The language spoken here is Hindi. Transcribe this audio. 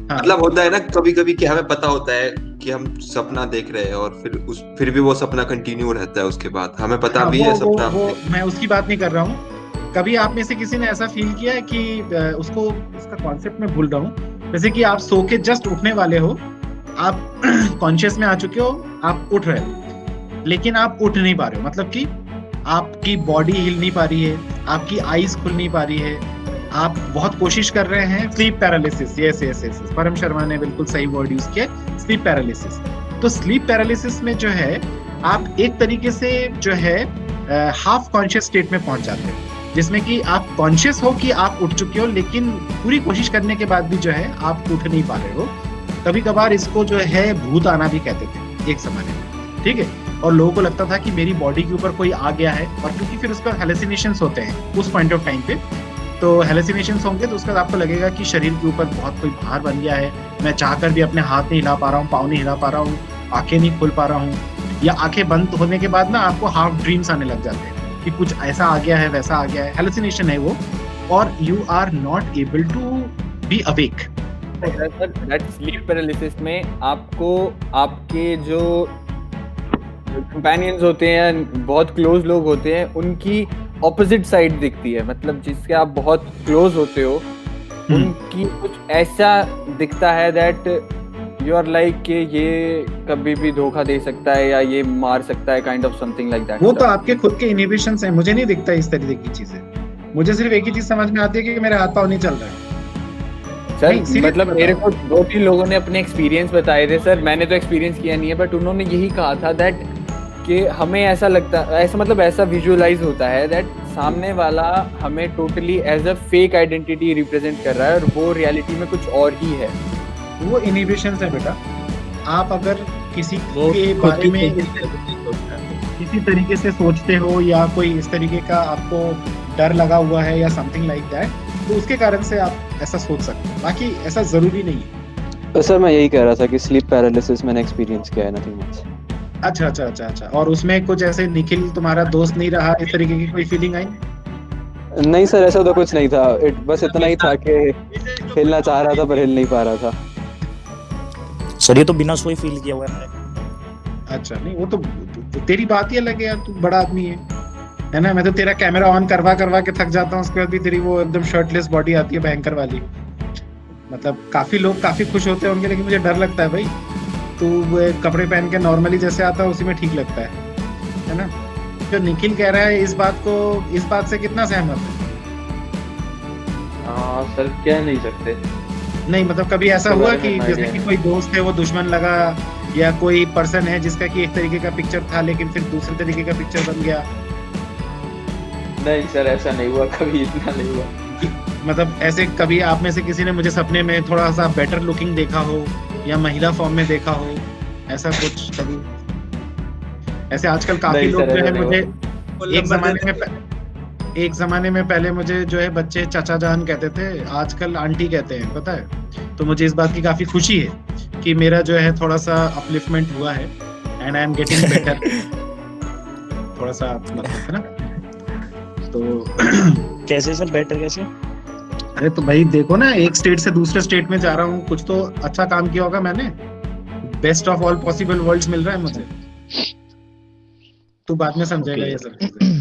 हाँ मतलब होता है ना कभी कभी कि हमें पता होता है कि हम सपना देख रहे हैं और फिर भी वो सपना कंटिन्यू रहता है, उसके बाद हमें पता हाँ, भी वो है वो सपना हम वो देख। मैं उसकी बात नहीं कर रहा हूँ। कभी आप में से किसी ने ऐसा फील किया है कि उसको, उसका कॉन्सेप्ट मैं भूल रहा हूँ, जैसे कि आप सो के जस्ट उठने वाले हो, आप कॉन्शियस में आ चुके हो, आप उठ रहे हो, लेकिन आप उठ नहीं पा रहे हो, मतलब कि आपकी बॉडी हिल नहीं पा रही है, आपकी आईज खुल नहीं पा रही है, आप बहुत कोशिश कर रहे हैं। Sleep paralysis, yes yes yes, परम शर्मा ने बिल्कुल सही वर्ड यूज किया, स्लीप पैरालिसिस। तो स्लीप पैरालिसिस में जो है, आप एक तरीके से जो है हाफ कॉन्शियस स्टेट में पहुंच जाते हैं, जिसमें कि आप कॉन्शियस हो कि आप उठ चुके हो, लेकिन पूरी कोशिश करने के बाद भी जो है आप उठ नहीं पा रहे हो। कभी कभार इसको जो है भूत आना भी कहते थे एक समय में, ठीक है। और लोगों को लगता था कि मेरी बॉडी के ऊपर कोई आ गया है, और क्योंकि फिर उसका हेलुसिनेशंस होते हैं उस पॉइंट ऑफ टाइम पे, तो हेलुसिनेशंस होंगे तो उसके बाद आपको लगेगा कि शरीर के ऊपर बहुत कोई भार बन गया है, मैं चाहकर भी अपने हाथ नहीं हिला पा रहा हूँ, पाँव नहीं हिला पा रहा हूँ, आंखें नहीं खोल पा रहा हूँ, या आंखें बंद होने के बाद ना आपको हाफ ड्रीम्स आने लग जाते हैं कि कुछ ऐसा आ गया है, वैसा आ गया है, हेलुसिनेशन है वो, और you are not able to be awake. That sleep paralysis में आपको आपके जो कंपेनियंस होते हैं, बहुत क्लोज लोग होते हैं, उनकी ऑपोजिट साइड दिखती है, मतलब जिसके आप बहुत क्लोज होते हो उनकी कुछ ऐसा दिखता है दैट यू आर लाइक कि ये कभी भी धोखा दे सकता है या ये मार सकता है, kind of something like that. वो तो आपके खुद के इनहिबिशंस हैं, मुझे नहीं दिखता इस तरीके की चीजें। मुझे सिर्फ एक ही चीज समझ में आती है कि मेरे हाथ पाँव नहीं चल रहे हैं। सर मतलब मेरे को 2-3 लोगों ने अपने एक्सपीरियंस बताए थे सर, मैंने तो एक्सपीरियंस किया नहीं है, बट उन्होंने यही कहा था दैट कि हमें ऐसा लगता, ऐसा मतलब ऐसा विजुअलाइज होता है दैट सामने वाला हमें totally as a fake identity represent कर रहा है और वो रियलिटी में कुछ और ही है। वो इनहिबिशंस है बेटा। आप अगर किसी के बारे में किसी तरीके से सोचते हो, या कोई इस तरीके का आपको डर लगा हुआ है या समथिंग लाइक दैट, तो उसके कारण से आप ऐसा सोच सकते हो, बाकी ऐसा जरूरी नहीं है। तो सर मैं यही कह रहा था कि स्लीप पैरालिसिस मैंने एक्सपीरियंस किया है, नथिंग मच। अच्छा अच्छा अच्छा अच्छा। और उसमें कुछ ऐसे निखिल तुम्हारा दोस्त नहीं रहा, इस तरीके की कोई फीलिंग आई? नहीं सर, ऐसा तो कुछ नहीं था, बस इतना ही था कि हिलना चाह रहा था पर हिल नहीं पा रहा था। सर ये तो बिना सोए फील किया हुआ है मैंने। अच्छा, नहीं वो तो तेरी बात ही अलग है यार, तू बड़ा आदमी है ना। मैं तो तेरा कैमरा ऑन करवा करवा के थक जाता हूँ, उसके बाद भी तेरी वो एकदम शर्टलेस बॉडी आती है भयंकर वाली। मतलब काफी लोग काफी खुश होते होंगे, लेकिन मुझे डर लगता है भाई। तू कपड़े पहन के नॉर्मली जैसे आता है उसी में ठीक लगता है ना। जो निखिल कह रहा है इस बात से कितना सहमत है? सर कह नहीं सकते। नहीं मतलब कभी ऐसा हुआ कि जैसे कि कोई दोस्त है वो दुश्मन लगा, या कोई पर्सन है जिसका कि एक तरीके का पिक्चर था लेकिन फिर दूसरे तरीके का पिक्चर बन गया? नहीं सर, ऐसा नहीं हुआ कभी, इतना नहीं हुआ। मतलब ऐसे कभी आप में से किसी ने मुझे सपने में थोड़ा सा बेटर लुकिंग देखा हो, या महिला फॉर्म में देखा हो, ऐसा कुछ कभी? ऐसे आजकल काफी लोग जो है मुझे एक जमाने में पहले मुझे जो है बच्चे चाचा जान कहते थे, आजकल आंटी कहते हैं, पता है। तो मुझे इस बात की काफी खुशी है कि मेरा जो है थोड़ा सा अपलिफ्टमेंट हुआ है, and I am getting better. थोड़ा सा मतलब है ना। तो कैसे सर, बेटर कैसे? अरे तो भाई देखो ना, एक स्टेट से दूसरे स्टेट में जा रहा हूँ, कुछ तो अच्छा काम किया होगा मैंने। Best of all possible worlds मिल रहा है मुझे। तू बाद में समझेगा ये सब चीजें।